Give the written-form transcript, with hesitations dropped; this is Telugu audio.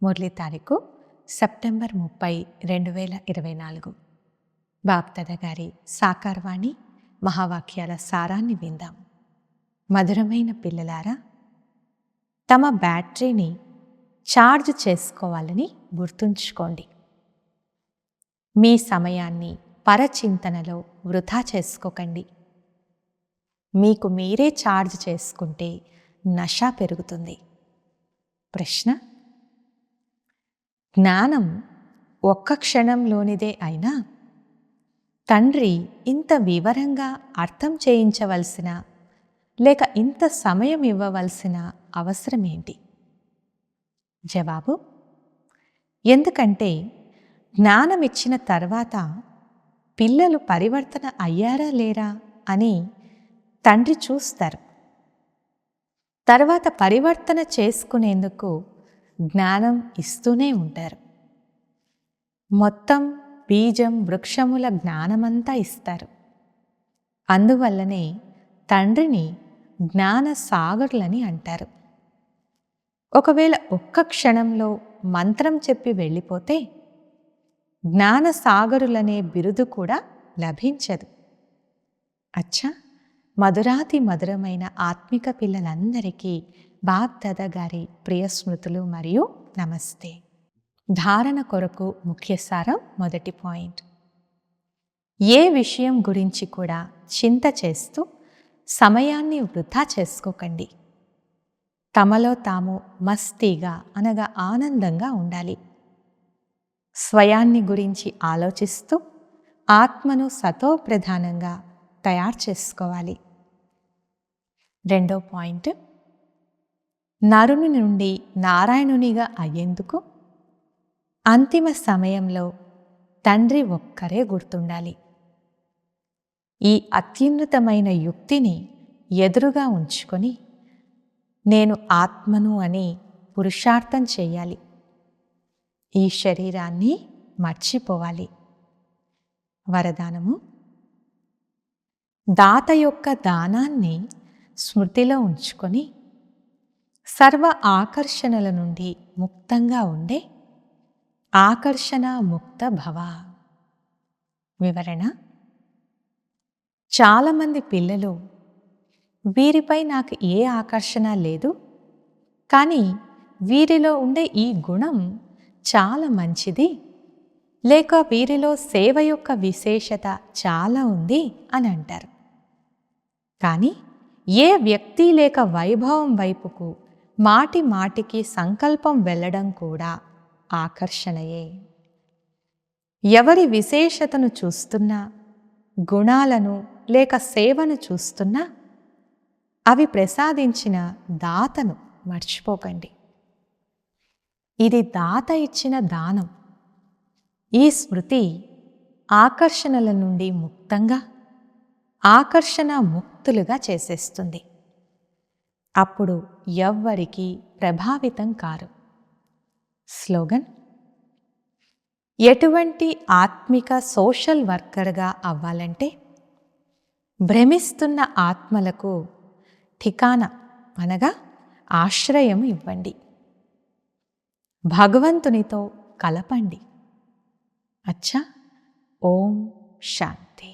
మురళి తారీఖు సెప్టెంబర్ 30, 2024. బాప్దాదా గారి సాకారవాణి మహావాక్యాల సారాన్ని విందాం. మధురమైన పిల్లలారా, తమ బ్యాటరీని ఛార్జ్ చేసుకోవాలని గుర్తుంచుకోండి. మీ సమయాన్ని పరచింతనలో వృధా చేసుకోకండి. మీకు మీరే ఛార్జ్ చేసుకుంటే నష పెరుగుతుంది. ప్రశ్న: జ్ఞానం ఒక్క క్షణంలోనిదే అయినా తండ్రి ఇంత వివరంగా అర్థం చేయించవలసిన లేక ఇంత సమయం ఇవ్వవలసిన అవసరమేంటి? జవాబు: ఎందుకంటే జ్ఞానం ఇచ్చిన తర్వాత పిల్లలు పరివర్తన అయ్యారా లేరా అని తండ్రి చూస్తారు. తర్వాత పరివర్తన చేసుకునేందుకు జ్ఞానం ఇస్తూనే ఉంటారు. మొత్తం బీజం వృక్షముల జ్ఞానమంతా ఇస్తారు. అందువల్లనే తండ్రిని జ్ఞాన సాగరులని అంటారు. ఒకవేళ ఒక్క క్షణంలో మంత్రం చెప్పి వెళ్ళిపోతే జ్ఞాన సాగరులనే బిరుదు కూడా లభించదు. అచ్చా, మధురాతి మధురమైన ఆత్మిక పిల్లలందరికీ బాప్దాదా గారి ప్రియ స్మృతులు మరియు నమస్తే. ధారణ కొరకు ముఖ్య సారం. మొదటి పాయింట్: ఏ విషయం గురించి కూడా చింత చేస్తూ సమయాన్ని వృధా చేసుకోకండి. తమలో తాము మస్తీగా అనగా ఆనందంగా ఉండాలి. స్వయాన్ని గురించి ఆలోచిస్తూ ఆత్మను సతోప్రధానంగా తయారు చేసుకోవాలి. రెండో పాయింట్: నరుని నుండి నారాయణునిగా అయ్యేందుకు అంతిమ సమయంలో తండ్రి ఒక్కరే గుర్తుండాలి. ఈ అత్యున్నతమైన యుక్తిని ఎదురుగా ఉంచుకొని నేను ఆత్మను అని పురుషార్థం చేయాలి. ఈ శరీరాన్ని మర్చిపోవాలి. వరదానము: దాత యొక్క దానాన్ని స్మృతిలో ఉంచుకొని సర్వ ఆకర్షణల నుండి ముక్తంగా ఉండే ఆకర్షణ ముక్త భవ. వివరణ: చాలామంది పిల్లలు వీరిపై నాకు ఏ ఆకర్షణ లేదు, కానీ వీరిలో ఉండే ఈ గుణం చాలా మంచిది, లేక వీరిలో సేవ యొక్క విశేషత చాలా ఉంది అని అంటారు. కానీ ఏ వ్యక్తి లేక వైభవం వైపుకు మాటి మాటికి సంకల్పం వెళ్ళడం కూడా ఆకర్షణయే. ఎవరి విశేషతను చూస్తున్నా, గుణాలను లేక సేవను చూస్తున్నా అవి ప్రసాదించిన దాతను మర్చిపోకండి. ఇది దాత ఇచ్చిన దానం. ఈ స్మృతి ఆకర్షణల నుండి ముక్తంగా ఆకర్షణ ముక్తులుగా చేసేస్తుంది. అప్పుడు ఎవ్వరికీ ప్రభావితం కారు. స్లోగన్: ఎటువంటి ఆత్మిక సోషల్ వర్కర్గా అవ్వాలంటే భ్రమిస్తున్న ఆత్మలకు ఠికానా అనగా ఆశ్రయం ఇవ్వండి. భగవంతునితో కలపండి. అచ్చా, ఓం శాంతి.